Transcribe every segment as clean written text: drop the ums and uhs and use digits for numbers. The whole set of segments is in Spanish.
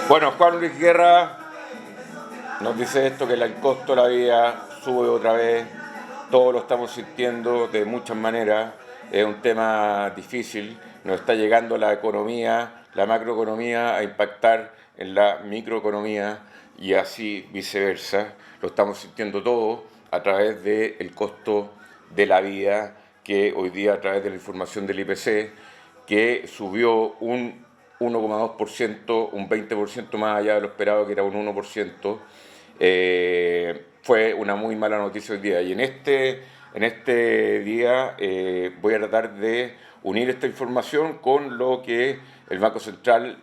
Bueno, Juan Luis Guerra nos dice esto, que el costo de la vida sube otra vez, todos lo estamos sintiendo de muchas maneras, es un tema difícil, nos está llegando la economía, la macroeconomía a impactar en la microeconomía y así viceversa, lo estamos sintiendo todos a través del costo de la vida, que hoy día a través de la información del IPC, que subió un 1,2%, un 20% más allá de lo esperado, que era un 1%, fue una muy mala noticia hoy día. Y en este día voy a tratar de unir esta información con lo que el Banco Central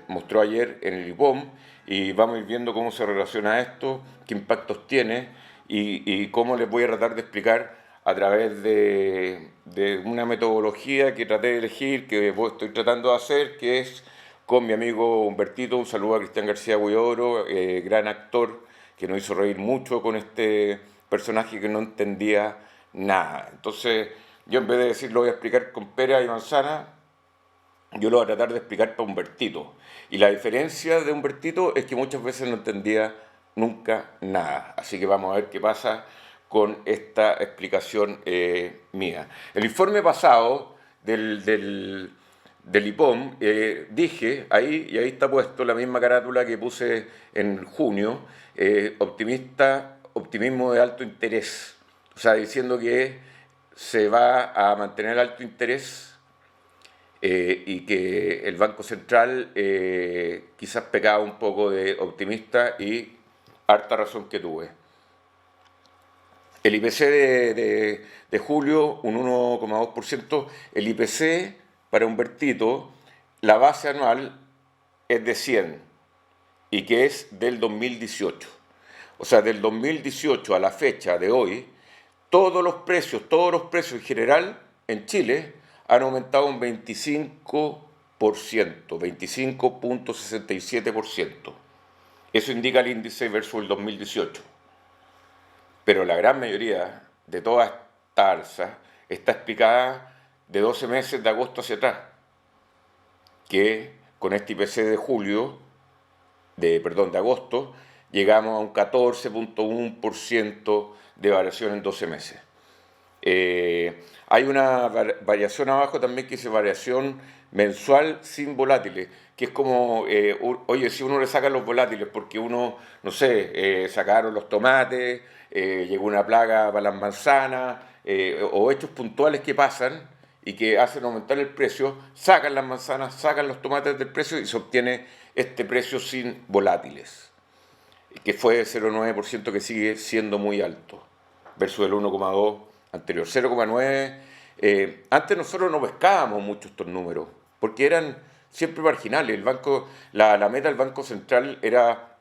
mostró ayer en el IPOM y vamos a ir viendo cómo se relaciona esto, qué impactos tiene y cómo les voy a tratar de explicar a través de una metodología que traté de elegir, que estoy tratando de hacer, que es con mi amigo Humbertito. Un saludo a Cristian García Huidobro, gran actor que nos hizo reír mucho con este personaje que no entendía nada. Entonces, yo en vez de decir lo voy a explicar con pera y manzana, yo lo voy a tratar de explicar para Humbertito. Y la diferencia de Humbertito es que muchas veces no entendía nunca nada. Así que vamos a ver qué pasa con esta explicación mía. El informe pasado del IPOM, dije ahí, y ahí está puesto la misma carátula que puse en junio, optimismo de alto interés. O sea, diciendo que se va a mantener alto interés y que el Banco Central quizás pecaba un poco de optimista y harta razón que tuve. El IPC de julio, un 1,2%. El IPC para Humbertito, la base anual es de 100 y que es del 2018. O sea, del 2018 a la fecha de hoy, todos los precios en general en Chile han aumentado un 25%, 25,67%. Eso indica el índice versus el 2018. Pero la gran mayoría de toda esta alza está explicada de 12 meses de agosto hacia atrás, que con este IPC de julio, de agosto, llegamos a un 14,1% de variación en 12 meses. Hay una variación abajo también que dice variación mensual sin volátiles, que es como, oye, si uno le saca los volátiles porque uno, no sé, sacaron los tomates, llegó una plaga para las manzanas, o hechos puntuales que pasan y que hacen aumentar el precio, sacan las manzanas, sacan los tomates del precio y se obtiene este precio sin volátiles, que fue 0,9%, que sigue siendo muy alto, versus el 1,2% anterior. 0,9%, antes nosotros no pescábamos mucho estos números, porque eran siempre marginales. La meta del Banco Central era,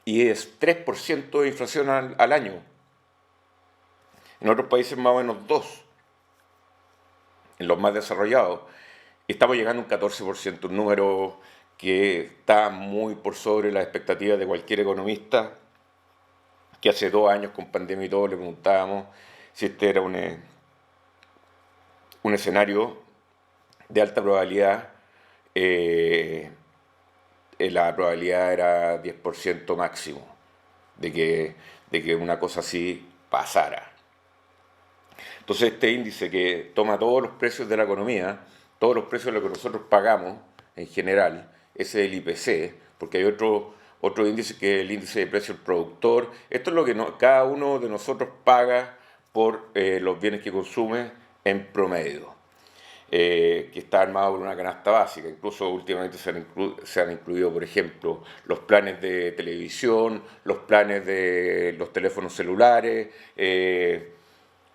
y es 3% de inflación al año. En otros países más o menos 2%, en los más desarrollados. Estamos llegando a un 14%, un número que está muy por sobre las expectativas de cualquier economista, que hace 2 años con pandemia y todo le preguntábamos si este era un escenario de alta probabilidad. La probabilidad era 10% máximo de que una cosa así pasara. Entonces este índice que toma todos los precios de la economía, todos los precios de lo que nosotros pagamos en general, ese es el IPC, porque hay otro índice que es el índice de precio del productor. Esto es lo que cada uno de nosotros paga por los bienes que consume en promedio, que está armado por una canasta básica. Incluso últimamente se han incluido, por ejemplo, los planes de televisión, los planes de los teléfonos celulares,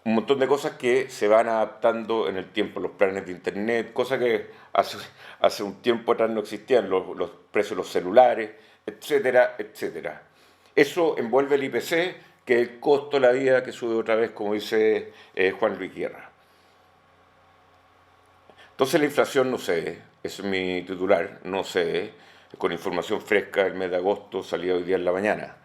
un montón de cosas que se van adaptando en el tiempo, los planes de internet, cosas que hace un tiempo atrás no existían, los precios de los celulares, etcétera, etcétera. Eso envuelve el IPC, que es el costo de la vida, que sube otra vez, como dice Juan Luis Guerra. Entonces la inflación no cede, ese es mi titular, no cede, con información fresca el mes de agosto, salía hoy día en la mañana.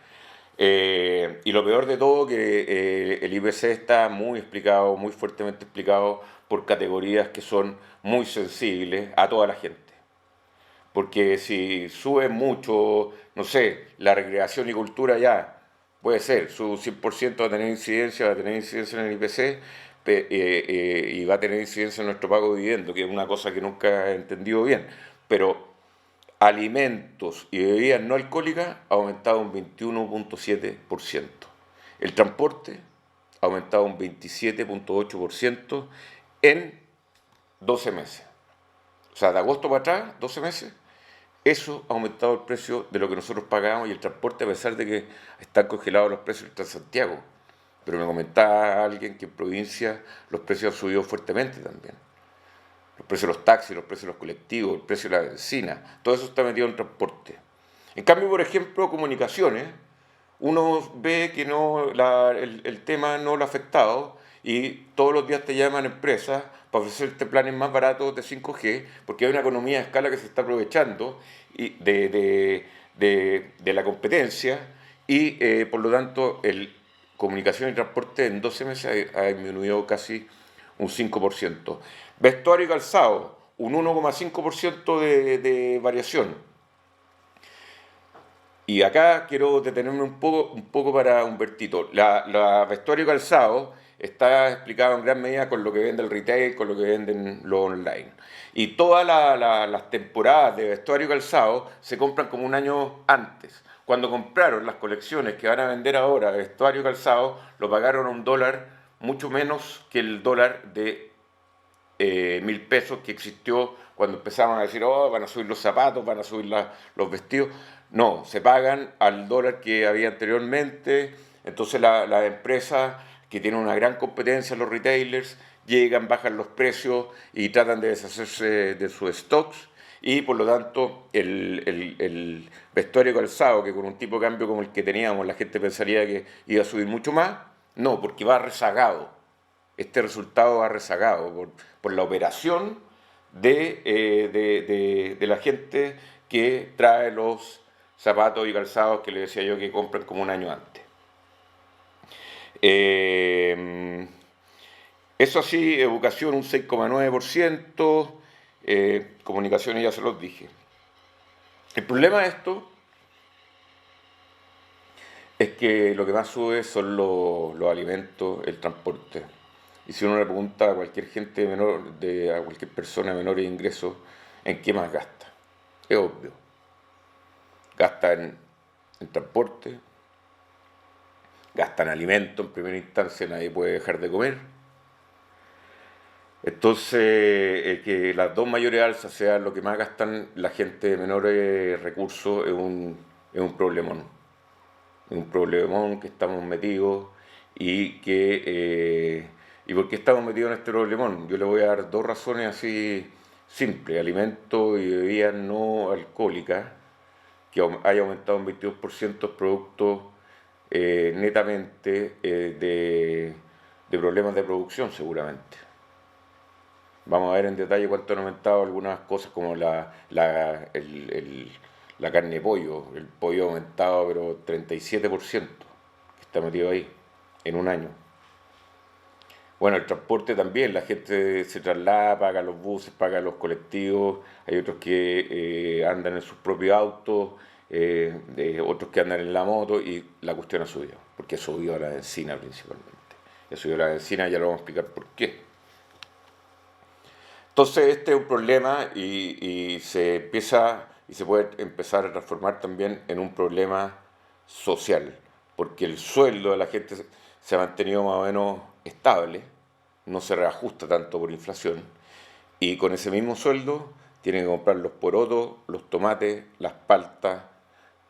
Y lo peor de todo, que el IPC está muy explicado, muy fuertemente explicado por categorías que son muy sensibles a toda la gente. porque si sube mucho, no sé, la recreación y cultura ya, puede ser, su 100% va a tener incidencia en el IPC y va a tener incidencia en nuestro pago de dividendo, que es una cosa que nunca he entendido bien, pero alimentos y bebidas no alcohólicas ha aumentado un 21,7%. El transporte ha aumentado un 27,8% en 12 meses. O sea, de agosto para atrás, 12 meses, eso ha aumentado el precio de lo que nosotros pagamos y el transporte, a pesar de que están congelados los precios en Santiago. Pero me comentaba alguien que en provincia los precios han subido fuertemente también. Los precios de los taxis, los precios de los colectivos, el precio de la benzina, todo eso está metido en transporte. En cambio, por ejemplo, comunicaciones, uno ve que no, el tema no lo ha afectado y todos los días te llaman empresas para ofrecerte planes más baratos de 5G, porque hay una economía de escala que se está aprovechando y de la competencia y por lo tanto el comunicación y transporte en 12 meses ha disminuido casi un 5%. Vestuario y calzado, un 1,5% de variación. Y acá quiero detenerme un poco para Humbertito. La vestuario y calzado está explicado en gran medida con lo que vende el retail, con lo que venden lo online. Y todas las temporadas de vestuario y calzado se compran como un año antes. Cuando compraron las colecciones que van a vender ahora de vestuario y calzado, lo pagaron a $1, mucho menos que el dólar de 1.000 pesos que existió cuando empezaban a decir, oh, van a subir los zapatos, van a subir los vestidos. No, se pagan al dólar que había anteriormente. Entonces las empresas que tienen una gran competencia, los retailers, llegan, bajan los precios y tratan de deshacerse de sus stocks. Y por lo tanto, el vestuario calzado, que con un tipo de cambio como el que teníamos, la gente pensaría que iba a subir mucho más, no, porque va rezagado. Este resultado va rezagado por la operación de la gente que trae los zapatos y calzados que le decía yo que compran como un año antes. Eso sí, educación un 6,9%, comunicaciones ya se los dije. El problema de esto es que lo que más sube son los alimentos, el transporte. Y si uno le pregunta a cualquier gente menor, a cualquier persona menor de ingresos, ¿en qué más gasta? Es obvio. Gasta en transporte, gasta en alimentos, en primera instancia nadie puede dejar de comer. Entonces, que las dos mayores alzas sean lo que más gastan la gente de menores recursos es un problemón. Es un problemón que estamos metidos y que... ¿Y por qué estamos metidos en este problemón? Yo le voy a dar dos razones así simples. Alimentos y bebidas no alcohólicas, que haya aumentado un 22% productos netamente de problemas de producción seguramente. Vamos a ver en detalle cuánto han aumentado algunas cosas como la carne de pollo. El pollo ha aumentado pero 37%, que está metido ahí en un año. Bueno, el transporte también, la gente se traslada, paga los buses, paga los colectivos, hay otros que andan en sus propios autos, otros que andan en la moto y la cuestión ha subido, porque ha subido la benzina principalmente. Ha subido la benzina, ya lo vamos a explicar por qué. Entonces este es un problema y se puede empezar a transformar también en un problema social, porque el sueldo de la gente se ha mantenido más o menos estable, no se reajusta tanto por inflación, y con ese mismo sueldo tienen que comprar los porotos, los tomates, las paltas,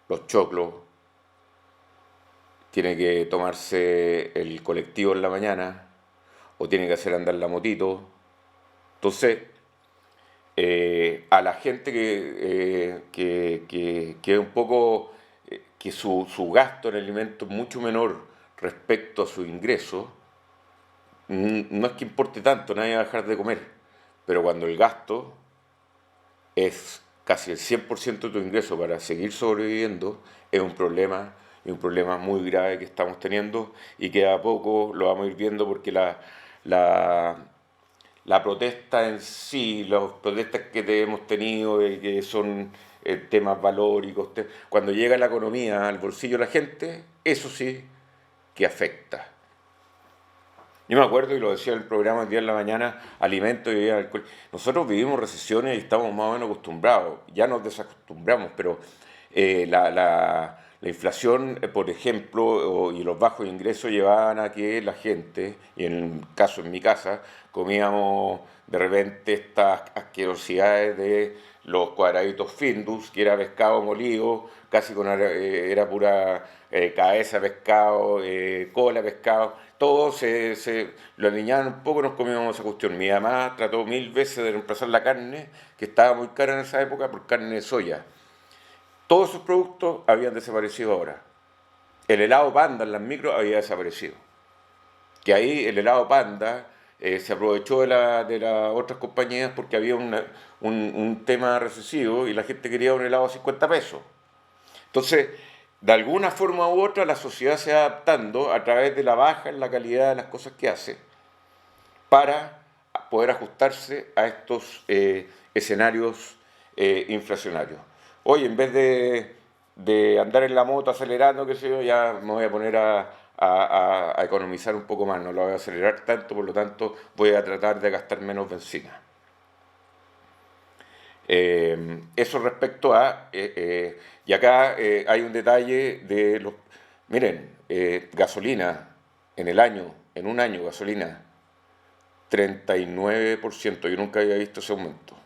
los choclos, tiene que tomarse el colectivo en la mañana, o tiene que hacer andar la motito. Entonces, a la gente que es un poco, que su gasto en alimentos es mucho menor respecto a su ingreso, no es que importe tanto, nadie va a dejar de comer, pero cuando el gasto es casi el 100% de tu ingreso para seguir sobreviviendo, es un problema muy grave que estamos teniendo y que a poco lo vamos a ir viendo porque la la protesta en sí, las protestas que hemos tenido, que son temas valóricos, cuando llega la economía al bolsillo de la gente, eso sí que afecta. Yo me acuerdo, y lo decía en el programa el día en la mañana, alimentos y bebida alcohol. Nosotros vivimos recesiones y estamos más o menos acostumbrados. Ya nos desacostumbramos, pero la inflación, por ejemplo, y los bajos ingresos llevaban a que la gente, y en el caso en mi casa, comíamos de repente estas asquerosidades de los cuadraditos Findus, que era pescado molido, casi con era pura cabeza de pescado, cola de pescado, todo lo aliñaban un poco, nos comíamos esa cuestión. Mi mamá trató 1000 veces de reemplazar la carne, que estaba muy cara en esa época, por carne de soya. Todos esos productos habían desaparecido ahora. El helado Panda en las micros había desaparecido. Que ahí el helado Panda se aprovechó de las otras compañías porque había un tema recesivo y la gente quería un helado a 50 pesos. Entonces, de alguna forma u otra, la sociedad se va adaptando a través de la baja en la calidad de las cosas que hace para poder ajustarse a estos escenarios inflacionarios. Hoy, en vez de andar en la moto acelerando, qué sé yo, ya me voy a poner a economizar un poco más, no lo voy a acelerar tanto, por lo tanto voy a tratar de gastar menos benzina. Eso respecto a, y acá hay un detalle de los, miren, gasolina en un año gasolina, 39%, yo nunca había visto ese aumento.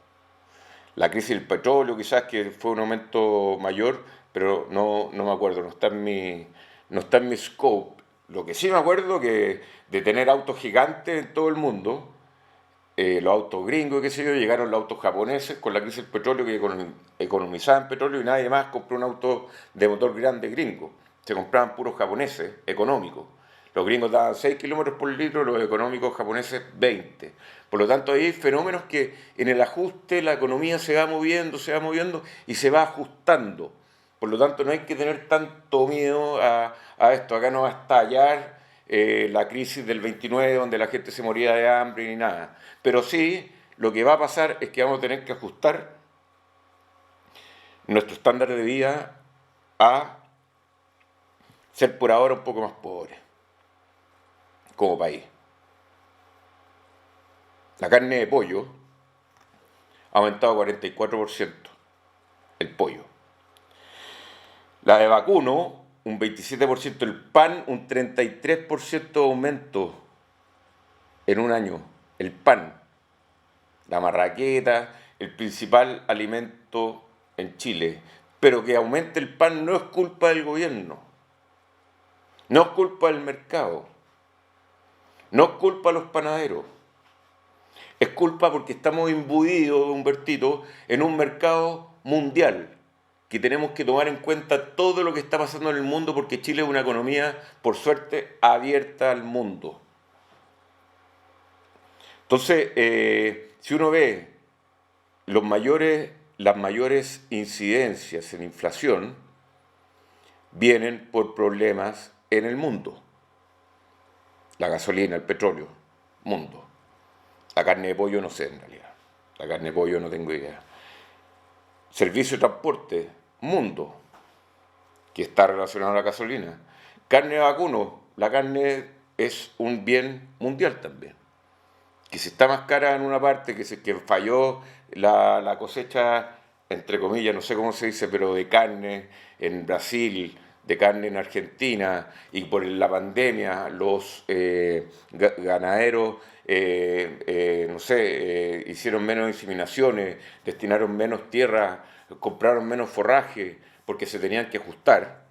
La crisis del petróleo quizás que fue un aumento mayor, pero no me acuerdo, no está en mi scope. Lo que sí me acuerdo que de tener autos gigantes en todo el mundo, los autos gringos, qué sé yo, llegaron los autos japoneses con la crisis del petróleo que economizaban petróleo y nadie más compró un auto de motor grande gringo. Se compraban puros japoneses económicos. Los gringos daban 6 kilómetros por litro, los económicos japoneses 20. Por lo tanto, hay fenómenos que en el ajuste la economía se va moviendo y se va ajustando. Por lo tanto, no hay que tener tanto miedo a esto. Acá no va a estallar la crisis del 29 donde la gente se moría de hambre ni nada. Pero sí, lo que va a pasar es que vamos a tener que ajustar nuestro estándar de vida a ser por ahora un poco más pobres como país. La carne de pollo ha aumentado 44%, el pollo. La de vacuno, un 27%, el pan, un 33% de aumento en un año. El pan, la marraqueta, el principal alimento en Chile. Pero que aumente el pan no es culpa del gobierno, no es culpa del mercado, no es culpa de los panaderos. Es culpa porque estamos imbuidos, Humbertito, en un mercado mundial, que tenemos que tomar en cuenta todo lo que está pasando en el mundo porque Chile es una economía, por suerte, abierta al mundo. Entonces, si uno ve las mayores incidencias en inflación, vienen por problemas en el mundo. La gasolina, el petróleo, mundo. La carne de pollo no sé en realidad. La carne de pollo no tengo idea. Servicio de transporte, mundo, que está relacionado a la gasolina. Carne de vacuno, la carne es un bien mundial también. Que si está más cara en una parte, que falló la cosecha, entre comillas, no sé cómo se dice, pero de carne en Brasil, de carne en Argentina, y por la pandemia los ganaderos, no sé, hicieron menos inseminaciones, destinaron menos tierra, compraron menos forraje, porque se tenían que ajustar,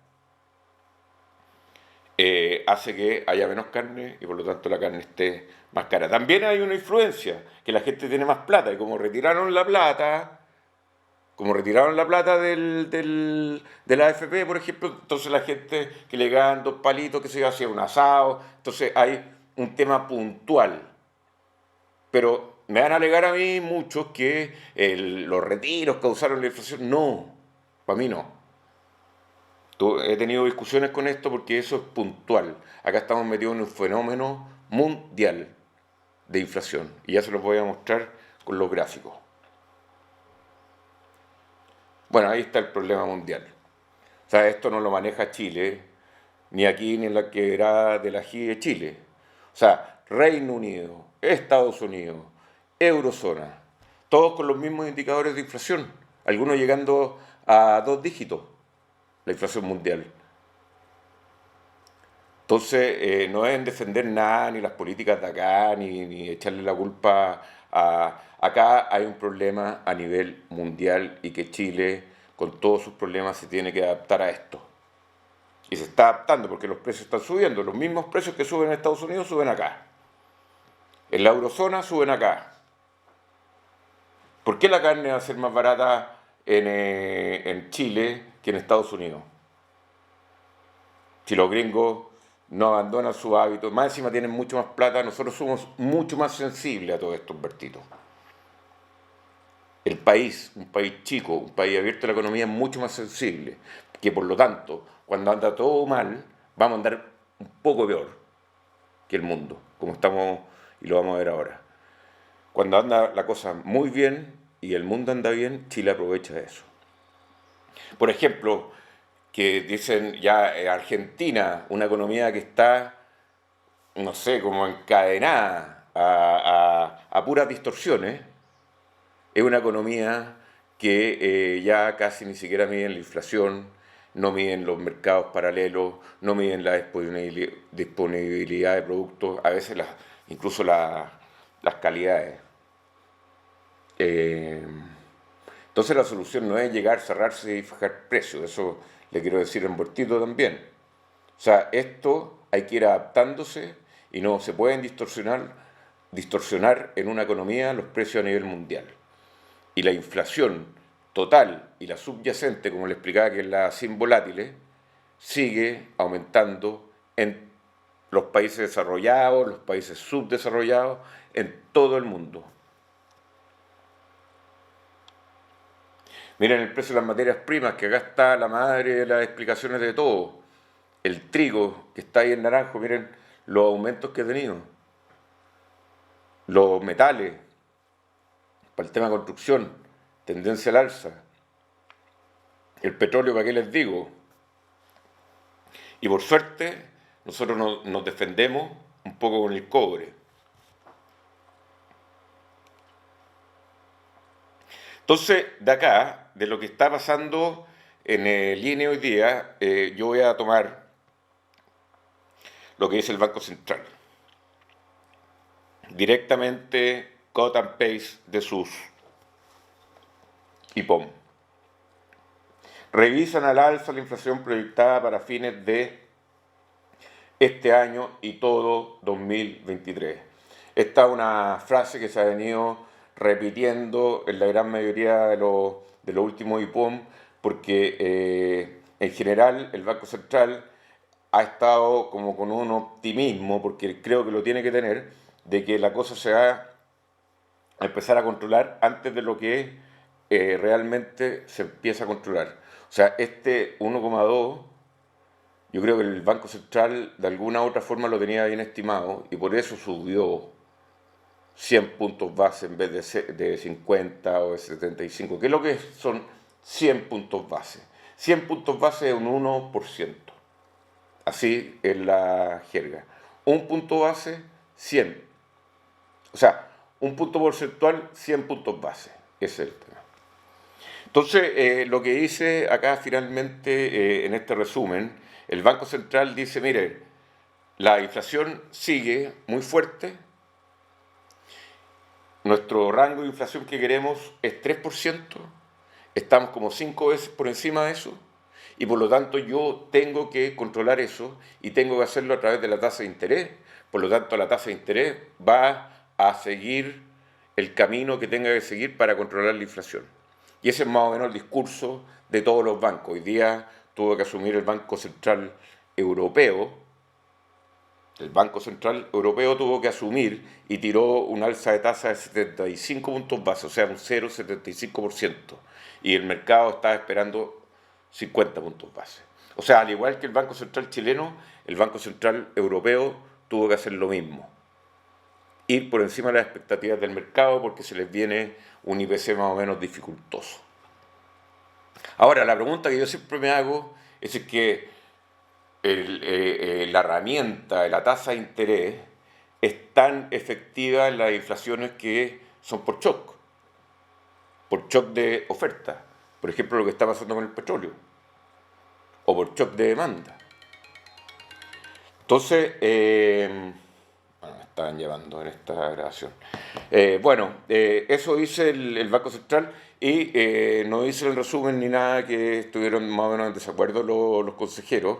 hace que haya menos carne y por lo tanto la carne esté más cara. También hay una influencia, que la gente tiene más plata y como retiraron la plata de la AFP, por ejemplo, entonces la gente que le ganan 2 palitos, que se hacía un asado, entonces hay un tema puntual. Pero me van a alegar a mí muchos que los retiros causaron la inflación. No, para mí no. He tenido discusiones con esto porque eso es puntual. Acá estamos metidos en un fenómeno mundial de inflación. Y ya se los voy a mostrar con los gráficos. Bueno, ahí está el problema mundial. O sea, esto no lo maneja Chile, ni aquí ni en la quebrada del ají de Chile. O sea, Reino Unido, Estados Unidos, Eurozona, todos con los mismos indicadores de inflación, algunos llegando a 2 dígitos, la inflación mundial. Entonces, no deben defender nada, ni las políticas de acá, ni echarle la culpa a... Acá hay un problema a nivel mundial y que Chile, con todos sus problemas, se tiene que adaptar a esto. Y se está adaptando porque los precios están subiendo. Los mismos precios que suben en Estados Unidos suben acá. En la eurozona suben acá. ¿Por qué la carne va a ser más barata en Chile que en Estados Unidos? Si los gringos no abandonan sus hábitos, más encima tienen mucho más plata, nosotros somos mucho más sensibles a todos estos vertidos. El país, un país chico, un país abierto a la economía, es mucho más sensible, que por lo tanto, cuando anda todo mal, vamos a andar un poco peor que el mundo, como estamos y lo vamos a ver ahora. Cuando anda la cosa muy bien y el mundo anda bien, Chile aprovecha eso. Por ejemplo, que dicen ya Argentina, una economía que está, no sé, como encadenada a puras distorsiones, es una economía que ya casi ni siquiera miden la inflación, no miden los mercados paralelos, no miden la disponibilidad de productos, a veces incluso las calidades. Eh, entonces la solución no es llegar, cerrarse y fijar precios, eso le quiero decir en Bortito también. O sea, esto hay que ir adaptándose y no se pueden distorsionar en una economía los precios a nivel mundial. Y la inflación total y la subyacente, como le explicaba que es la sin volátiles, sigue aumentando en los países desarrollados, los países subdesarrollados, en todo el mundo. Miren el precio de las materias primas, que acá está la madre de las explicaciones de todo. El trigo, que está ahí en naranjo, miren los aumentos que ha tenido. Los metales, para el tema de construcción, tendencia al alza. El petróleo, ¿para qué les digo? Y por suerte, nosotros nos defendemos un poco con el cobre. Entonces, de acá, de lo que está pasando en el INE hoy día, yo voy a tomar lo que dice el Banco Central. Directamente cut and paste de sus IPOM. Revisan al alza la inflación proyectada para fines de este año y todo 2023. Esta es una frase que se ha venido repitiendo en la gran mayoría de los últimos IPOM porque en general el Banco Central ha estado como con un optimismo, porque creo que lo tiene que tener, de que la cosa se va a empezar a controlar antes de lo que realmente se empieza a controlar. O sea, este 1,2, yo creo que el Banco Central de alguna u otra forma lo tenía bien estimado y por eso subió 100 puntos base en vez de 50 o de 75. ¿Qué es lo que son 100 puntos base? 100 puntos base es un 1%. Así es la jerga. Un punto base, 100. O sea, un punto porcentual, 100 puntos base. Ese es el tema. Entonces, lo que dice acá finalmente en este resumen, el Banco Central dice, mire, la inflación sigue muy fuerte, nuestro rango de inflación que queremos es 3%, estamos como 5 veces por encima de eso, y por lo tanto yo tengo que controlar eso y tengo que hacerlo a través de la tasa de interés. Por lo tanto, la tasa de interés va a seguir el camino que tenga que seguir para controlar la inflación. Y ese es más o menos el discurso de todos los bancos. Hoy día tuvo que asumir el Banco Central Europeo. El Banco Central Europeo tuvo que asumir y tiró un alza de tasa de 75 puntos base, o sea, un 0,75%. Y el mercado estaba esperando 50 puntos base. O sea, al igual que el Banco Central chileno, el Banco Central Europeo tuvo que hacer lo mismo. ir por encima de las expectativas del mercado porque se les viene un IPC más o menos dificultoso. Ahora, la pregunta que yo siempre me hago es si es que la herramienta de la tasa de interés es tan efectiva en las inflaciones que son por shock de oferta. Por ejemplo, lo que está pasando con el petróleo, o por shock de demanda. Entonces, bueno, me estaban llevando en esta grabación. Eso dice el Banco Central y no dice el resumen ni nada que estuvieron más o menos en desacuerdo los consejeros.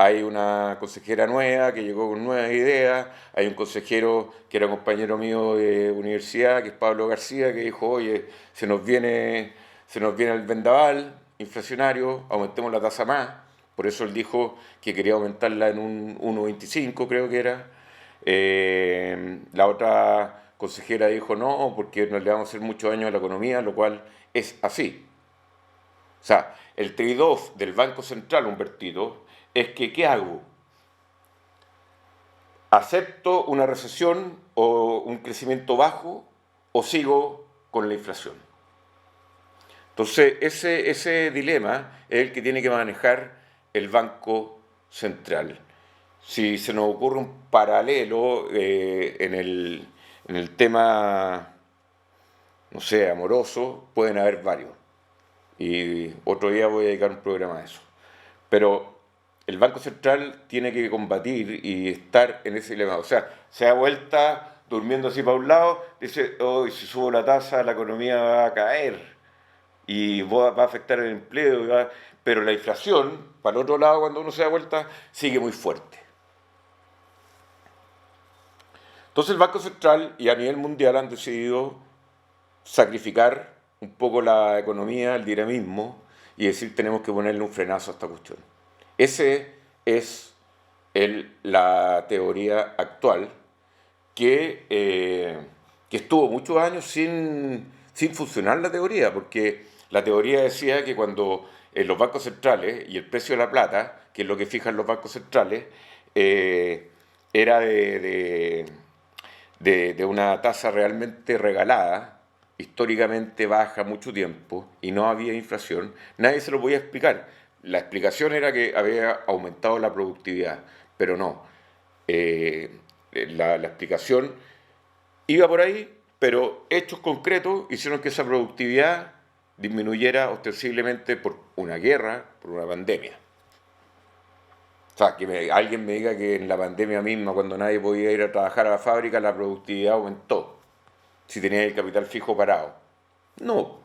Hay una consejera nueva que llegó con nuevas ideas, hay un consejero que era compañero mío de universidad, que es Pablo García, que dijo, oye, se nos viene el vendaval inflacionario, aumentemos la tasa más. Por eso él dijo que quería aumentarla en un 1,25, creo que era. La otra consejera dijo no, porque no le vamos a hacer mucho daño a la economía, lo cual es así. O sea, el trade-off del Banco Central, Humbertito, es que ¿qué hago? ¿Acepto una recesión o un crecimiento bajo o sigo con la inflación? Entonces, ese dilema es el que tiene que manejar el Banco Central. Si se nos ocurre un paralelo en el tema, no sé, amoroso, pueden haber varios. Y otro día voy a dedicar un programa a eso. Pero el Banco Central tiene que combatir y estar en ese dilema. O sea, se da vuelta durmiendo así para un lado, dice, hoy si subo la tasa la economía va a caer y va a afectar el empleo, pero la inflación, para el otro lado, cuando uno se da vuelta, sigue muy fuerte. Entonces el Banco Central y a nivel mundial han decidido sacrificar un poco la economía, el dinamismo, y decir tenemos que ponerle un frenazo a esta cuestión. Ese es la teoría actual que estuvo muchos años sin funcionar la teoría, porque la teoría decía que cuando los bancos centrales y el precio de la plata, que es lo que fijan los bancos centrales, era de una tasa realmente regalada, históricamente baja mucho tiempo, y no había inflación, nadie se lo podía explicar. La explicación era que había aumentado la productividad, pero no. La explicación iba por ahí, pero hechos concretos hicieron que esa productividad disminuyera ostensiblemente por una guerra, por una pandemia. O sea, que alguien me diga que en la pandemia misma, cuando nadie podía ir a trabajar a la fábrica, la productividad aumentó, si tenía el capital fijo parado. No,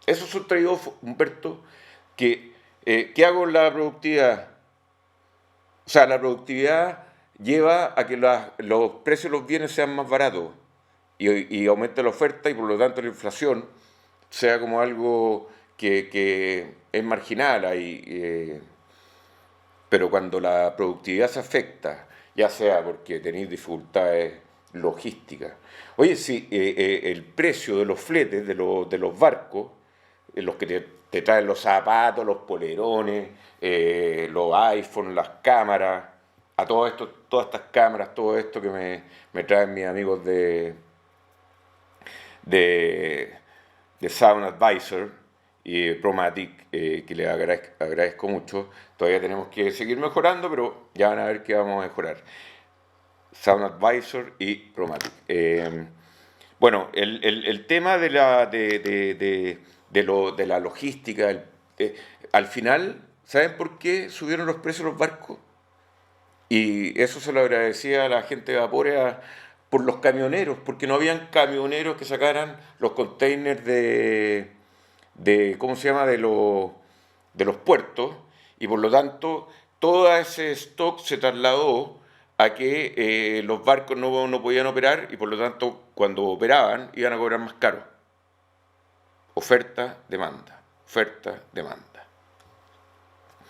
eso es un trade-off, Humberto, ¿qué hago en la productividad? O sea, la productividad lleva a que los precios de los bienes sean más baratos y aumente la oferta y por lo tanto la inflación sea como algo que es marginal ahí. Pero cuando la productividad se afecta, ya sea porque tenéis dificultades logísticas. Oye, si el precio de los fletes de los barcos, los que te traen los zapatos, los polerones, los iPhones, las cámaras, a todo esto, todas estas cámaras, todo esto que me traen mis amigos de, de Sound Advisor y Promatic, que les agradezco mucho. Todavía tenemos que seguir mejorando, pero ya van a ver que vamos a mejorar. Sound Advisor y Promatic. El tema de la logística, al final, ¿saben por qué subieron los precios de los barcos? Y eso se lo agradecía a la gente de Vapores por los camioneros, porque no habían camioneros que sacaran los containers ¿cómo se llama?, de los puertos, y por lo tanto todo ese stock se trasladó a que los barcos no podían operar y por lo tanto cuando operaban iban a cobrar más caro. Oferta, demanda, oferta, demanda.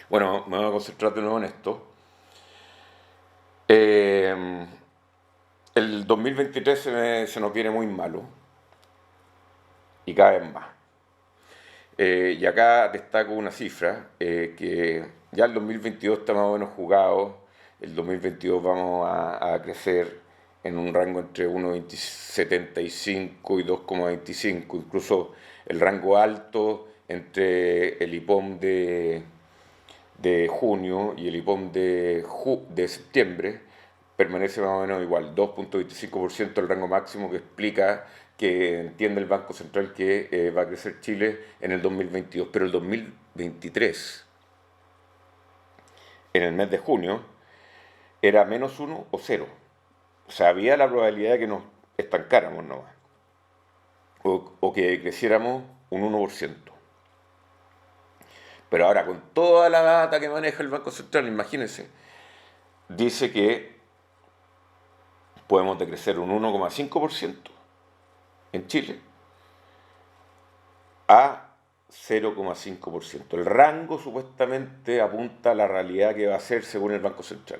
Bueno, me voy a concentrar de nuevo en esto. El 2023 se nos viene muy malo y cada vez más. Y acá destaco una cifra, que ya el 2022 está más o menos jugado, el 2022 vamos a crecer en un rango entre 1,75 y 2,25, incluso el rango alto entre el IPOM de junio y el IPOM de septiembre permanece más o menos igual, 2,25% el rango máximo que explica que entiende el Banco Central que va a crecer Chile en el 2022, pero el 2023, en el mes de junio, era -1 o 0. O sea, había la probabilidad de que nos estancáramos nomás, o que creciéramos un 1%. Pero ahora, con toda la data que maneja el Banco Central, imagínense, dice que podemos decrecer un 1,5% en Chile a 0,5%. El rango supuestamente apunta a la realidad que va a ser según el Banco Central.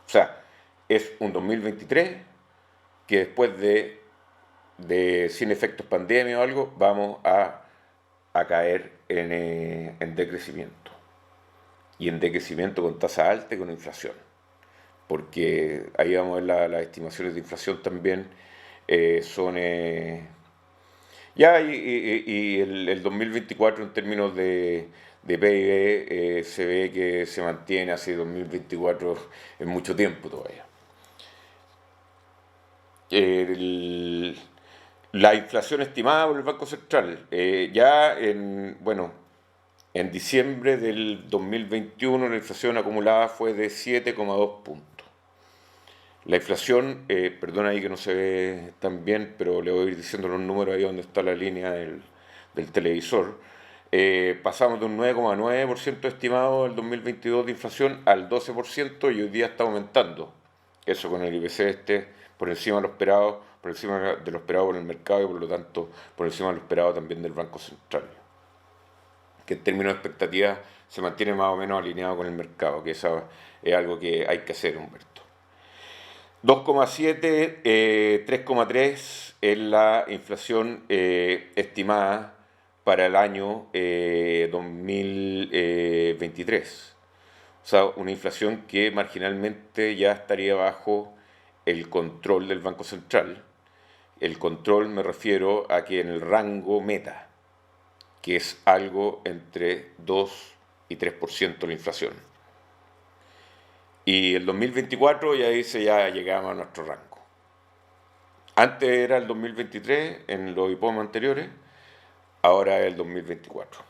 O sea, es un 2023 que después de sin efectos pandemia o algo, vamos a caer en decrecimiento. Y en decrecimiento con tasa alta y con inflación. Porque ahí vamos a ver las estimaciones de inflación también son... y el 2024 en términos de PIB se ve que se mantiene hacia 2024 en mucho tiempo todavía. El- la inflación estimada por el Banco Central, en diciembre del 2021 la inflación acumulada fue de 7,2 puntos. La inflación, perdona ahí que no se ve tan bien, pero le voy a ir diciendo los números ahí donde está la línea del televisor. Pasamos de un 9,9% estimado el 2022 de inflación al 12% y hoy día está aumentando. Eso con el IPC por encima de lo esperado, por encima de lo esperado por el mercado y por lo tanto por encima de lo esperado también del Banco Central, que en términos de expectativas se mantiene más o menos alineado con el mercado, que eso es algo que hay que hacer, Humberto. 2,7, 3,3 es la inflación estimada para el año 2023. O sea, una inflación que marginalmente ya estaría bajo el control del Banco Central. El control me refiero a que en el rango meta, que es algo entre 2 y 3% la inflación. Y el 2024 ya dice ya llegamos a nuestro rango. Antes era el 2023 en los IPOM anteriores, ahora es el 2024.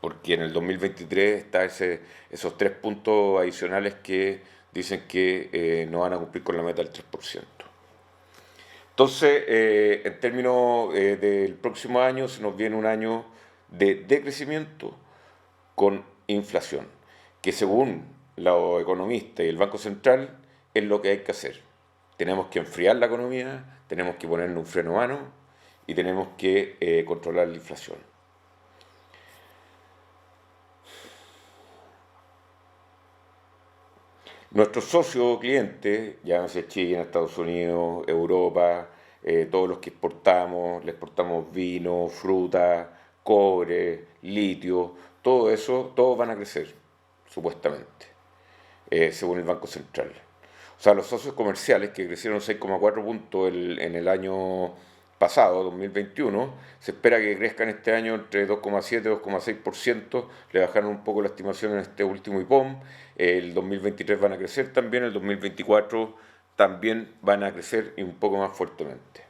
Porque en el 2023 está esos 3 puntos adicionales que dicen que no van a cumplir con la meta del 3%. Entonces, en términos del próximo año, se nos viene un año de decrecimiento con inflación, que según los economistas y el Banco Central es lo que hay que hacer. Tenemos que enfriar la economía, tenemos que ponerle un freno a mano y tenemos que controlar la inflación. Nuestros socios clientes, llámese China, Estados Unidos, Europa, todos los que exportamos, le exportamos vino, fruta, cobre, litio, todo eso, todos van a crecer, supuestamente, según el Banco Central. O sea, los socios comerciales que crecieron 6,4 puntos en el año pasado, 2021, se espera que crezcan este año entre 2,7 y 2,6%, le bajaron un poco la estimación en este último IPOM, el 2023 van a crecer también, el 2024 también van a crecer y un poco más fuertemente.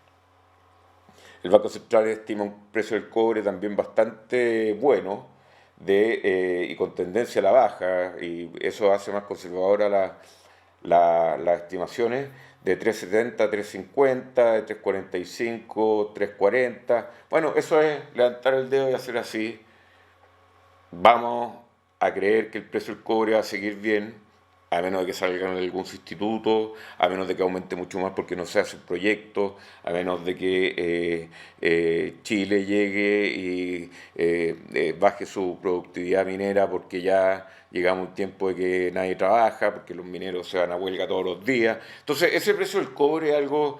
El Banco Central estima un precio del cobre también bastante bueno y con tendencia a la baja, y eso hace más conservadora las estimaciones de 3,70 a 3,50, de 3,45, 3,40. Bueno, eso es levantar el dedo y hacer así. Vamos a creer que el precio del cobre va a seguir bien, a menos de que salgan algún sustituto, a menos de que aumente mucho más porque no se hacen proyectos, a menos de que Chile llegue y baje su productividad minera porque ya llegamos a un tiempo de que nadie trabaja, porque los mineros se van a huelga todos los días. Entonces, ese precio del cobre es algo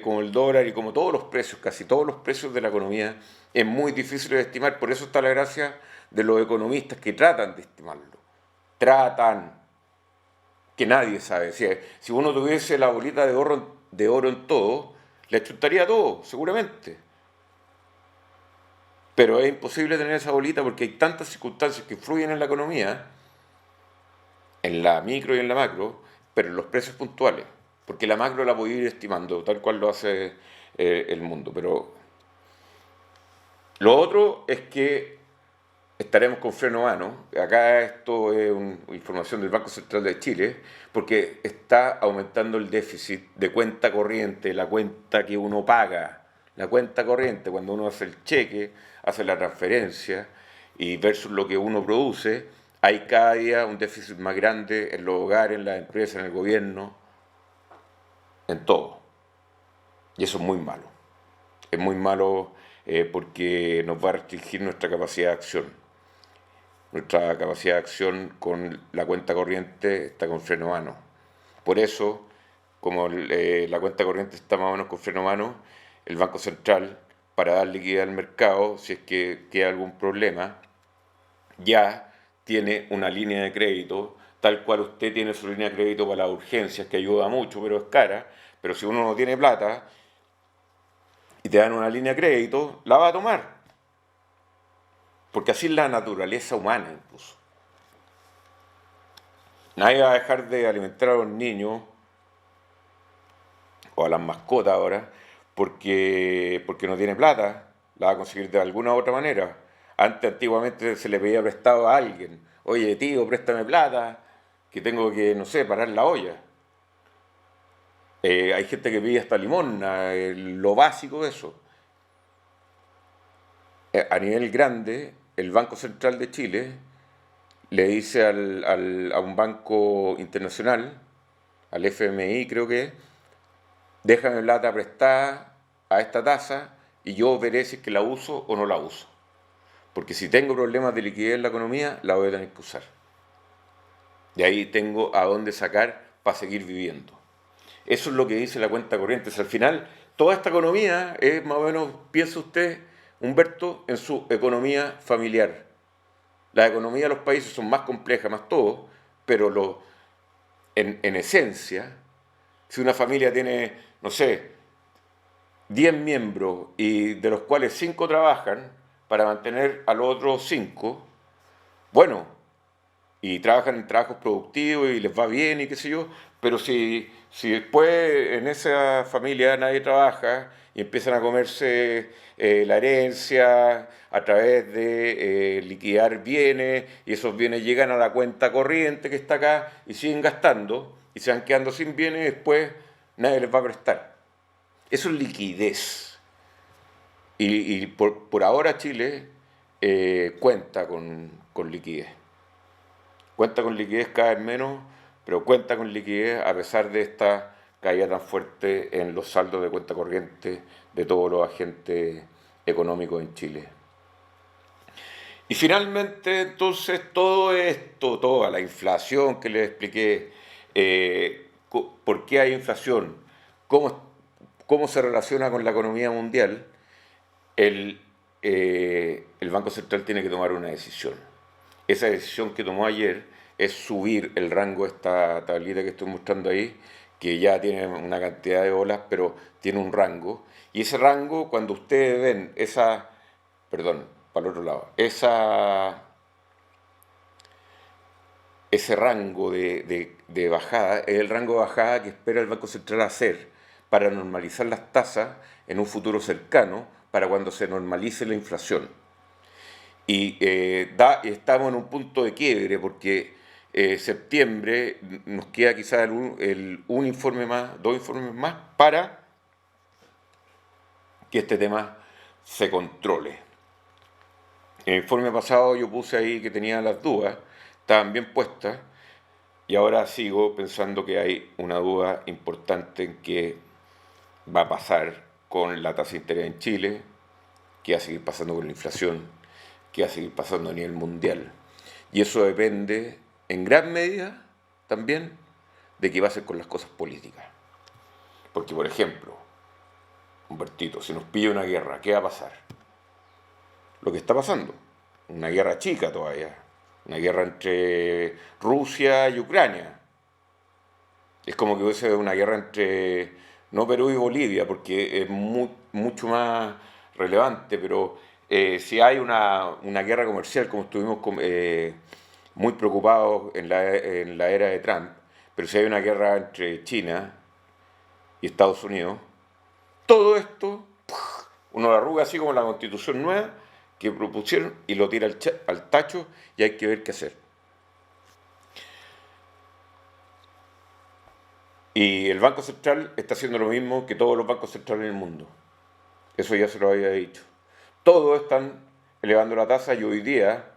como el dólar y como todos los precios, casi todos los precios de la economía, es muy difícil de estimar. Por eso está la gracia de los economistas que tratan de estimarlo. Tratan. que nadie sabe. Si uno tuviese la bolita de oro en todo, le chuntaría todo, seguramente. Pero es imposible tener esa bolita porque hay tantas circunstancias que influyen en la economía, en la micro y en la macro, pero en los precios puntuales. Porque la macro la voy a ir estimando, tal cual lo hace el mundo. Pero lo otro es que estaremos con freno a mano. Acá esto es información del Banco Central de Chile, porque está aumentando el déficit de cuenta corriente, la cuenta que uno paga, la cuenta corriente, cuando uno hace el cheque, hace la transferencia, y versus lo que uno produce, hay cada día un déficit más grande en los hogares, en las empresas, en el gobierno, en todo. Y eso es muy malo. Es muy malo porque nos va a restringir nuestra capacidad de acción. Nuestra capacidad de acción con la cuenta corriente está con freno a mano. Por eso, como la cuenta corriente está más o menos con freno a mano, el Banco Central, para dar liquidez al mercado, si es que queda algún problema, ya tiene una línea de crédito, tal cual usted tiene su línea de crédito para las urgencias, que ayuda mucho, pero es cara. Pero si uno no tiene plata y te dan una línea de crédito, la va a tomar. Porque así es la naturaleza humana incluso. Nadie va a dejar de alimentar a los niños o a las mascotas ahora porque no tiene plata, la va a conseguir de alguna u otra manera. Antes, antiguamente, se le pedía prestado a alguien. Oye, tío, préstame plata, que tengo que, no sé, parar la olla. Hay gente que pide hasta limosna, lo básico de eso. A nivel grande, el Banco Central de Chile le dice a un banco internacional, al FMI creo que, déjame plata prestada a esta tasa y yo veré si es que la uso o no la uso. Porque si tengo problemas de liquidez en la economía, la voy a tener que usar. Y ahí tengo a dónde sacar para seguir viviendo. Eso es lo que dice la cuenta corriente. Al final, toda esta economía es más o menos, piensa usted, Humberto, en su economía familiar. Las economías de los países son más complejas, más todo, pero en esencia, si una familia tiene, no sé, 10 miembros y de los cuales 5 trabajan para mantener a los otros 5, bueno, y trabajan en trabajos productivos y les va bien y qué sé yo, pero si después en esa familia nadie trabaja y empiezan a comerse la herencia a través de liquidar bienes y esos bienes llegan a la cuenta corriente que está acá y siguen gastando y se van quedando sin bienes y después nadie les va a prestar. Eso es liquidez. Y por ahora Chile cuenta con liquidez. Cuenta con liquidez cada vez menos, pero cuenta con liquidez a pesar de esta caída tan fuerte en los saldos de cuenta corriente de todos los agentes económicos en Chile. Y finalmente, entonces, todo esto, toda la inflación que les expliqué, por qué hay inflación, cómo se relaciona con la economía mundial, el Banco Central tiene que tomar una decisión. Esa decisión que tomó ayer es subir el rango de esta tablita que estoy mostrando ahí, que ya tiene una cantidad de olas, pero tiene un rango. Y ese rango, cuando ustedes ven perdón, para el otro lado, ese rango de bajada es el rango de bajada que espera el Banco Central hacer para normalizar las tasas en un futuro cercano, para cuando se normalice la inflación. Y estamos en un punto de quiebre porque septiembre nos queda quizás un informe más, 2 informes más para que este tema se controle. En el informe pasado yo puse ahí que tenía las dudas, estaban bien puestas, y ahora sigo pensando que hay una duda importante en qué va a pasar con la tasa de interés en Chile, qué va a seguir pasando con la inflación, qué va a seguir pasando a nivel mundial. Y eso depende en gran medida también de qué va a hacer con las cosas políticas. Porque, por ejemplo, Humbertito, si nos pilla una guerra, ¿qué va a pasar? Lo que está pasando, una guerra chica todavía, una guerra entre Rusia y Ucrania. Es como que hubiese una guerra entre, no Perú y Bolivia, porque es mucho más relevante, pero si hay una guerra comercial, como estuvimos muy preocupados en la era de Trump, pero si hay una guerra entre China y Estados Unidos, todo esto uno lo arruga así como la constitución nueva que propusieron y lo tira al tacho y hay que ver qué hacer. Y el Banco Central está haciendo lo mismo que todos los bancos centrales en el mundo. Eso ya se lo había dicho. Todos están elevando la tasa y hoy día,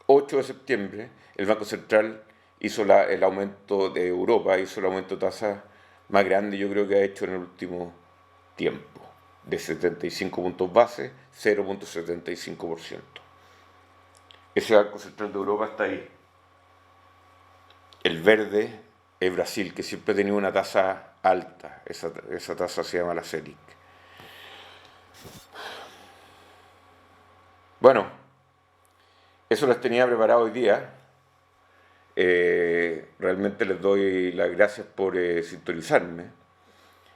8 de septiembre, el Banco Central hizo el aumento de Europa, hizo el aumento de tasa más grande yo creo que ha hecho en el último tiempo, de 75 puntos base, 0,75%. Ese Banco Central de Europa está ahí. El verde es Brasil, que siempre ha tenido una tasa alta. Esa tasa se llama la Selic. Bueno, eso les tenía preparado hoy día. Realmente les doy las gracias por sintonizarme.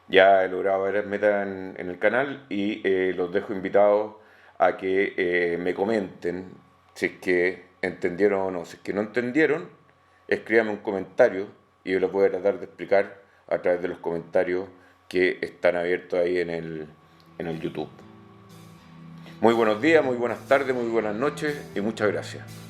Ya he logrado varias metas en el canal y los dejo invitados a que me comenten si es que entendieron o no. Si es que no entendieron, escríbanme un comentario y yo les voy a tratar de explicar a través de los comentarios que están abiertos ahí en el YouTube. Muy buenos días, muy buenas tardes, muy buenas noches y muchas gracias.